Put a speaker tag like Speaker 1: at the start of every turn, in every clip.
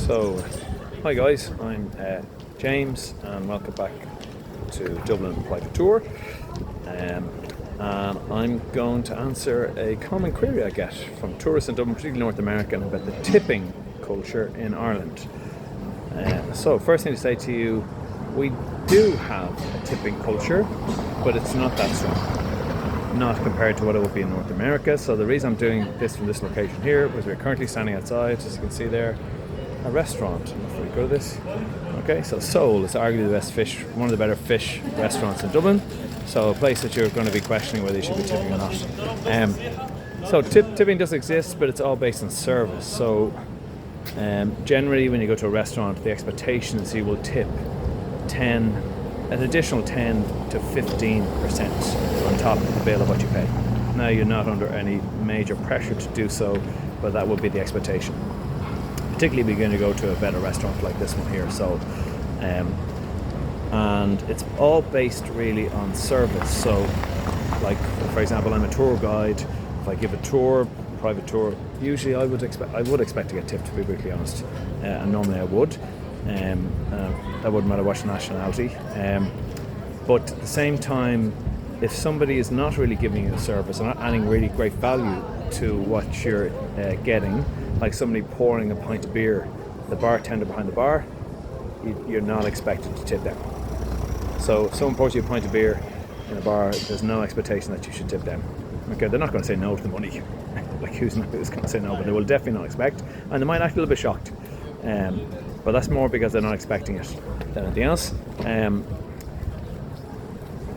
Speaker 1: So, hi guys, I'm James and welcome back to Dublin Private Tour. And I'm going to answer a common query I get from tourists in Dublin, particularly North American, about the tipping culture in Ireland. So first thing to say to you, we do have a tipping culture, but it's not that strong, not compared to what it would be in North America. So the reason I'm doing this from this location here was we're currently standing outside, as you can see there, a restaurant. If we go to this, okay, so Soul is arguably the best fish, one of the better fish restaurants in Dublin. So a place that you're going to be questioning whether you should be tipping or not. So tipping does exist, but it's all based on service. So generally when you go to a restaurant, the expectation is you will tip an additional 10 to 15% on top of the bill of what you pay. Now you're not under any major pressure to do so, but that would be the expectation. Particularly if you're going to go to a better restaurant like this one here. So and it's all based really on service. So like for example, I'm a tour guide. If I give a tour, private tour, usually I would expect to get tipped, to be brutally honest, and normally I would. That wouldn't matter what nationality. But at the same time, if somebody is not really giving you a service and not adding really great value to what you're getting, like somebody pouring a pint of beer, the bartender behind the bar, you're not expected to tip them. So if someone pours you a pint of beer in a bar, there's no expectation that you should tip them. Okay, they're not going to say no to the money. Like who's going to say no, but they will definitely not expect, and they might act a little bit shocked. But that's more because they're not expecting it than anything else.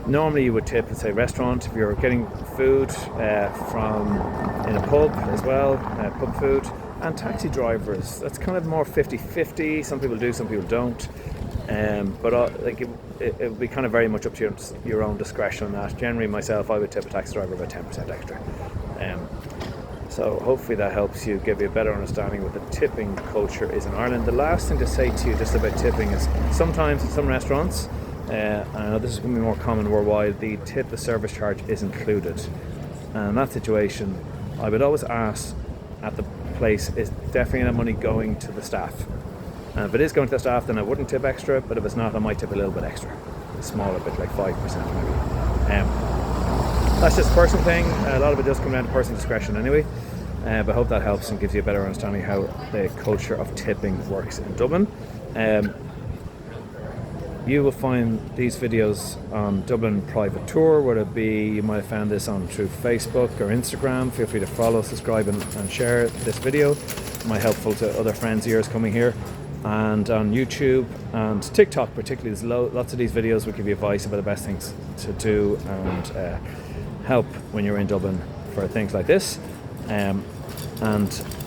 Speaker 1: Normally you would tip, let's say, restaurant, if you're getting food from in a pub as well, pub food, and taxi drivers, that's kind of more 50-50. Some people do, some people don't. But like it would be kind of very much up to your own discretion on that. Generally myself, I would tip a taxi driver about 10% extra. So hopefully that helps you, give you a better understanding what the tipping culture is in Ireland. The last thing to say to you just about tipping is sometimes in some restaurants, I know this is going to be more common worldwide, the service charge is included. And in that situation, I would always ask at the place, is definitely that money going to the staff? And if it is going to the staff, then I wouldn't tip extra, but if it's not, I might tip a little bit extra. A smaller bit, like 5% maybe. That's just a personal thing. A lot of it does come down to personal discretion anyway. But I hope that helps and gives you a better understanding how the culture of tipping works in Dublin. You will find these videos on Dublin Private Tour, whether it be you might have found this through Facebook or Instagram. Feel free to follow, subscribe and share this video. It might be helpful to other friends of yours coming here. And on YouTube and TikTok particularly, there's lots of these videos will give you advice about the best things to do and help when you're in Dublin for things like this. And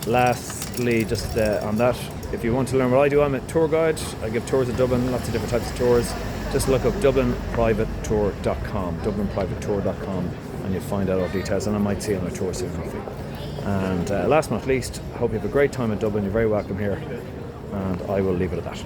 Speaker 1: lastly, just on that, if you want to learn what I do, I'm a tour guide. I give tours of Dublin, lots of different types of tours. Just look up dublinprivatetour.com, dublinprivatetour.com, and you'll find out all details, and I might see you on a tour soon, hopefully. And last but not least, I hope you have a great time in Dublin. You're very welcome here, and I will leave it at that.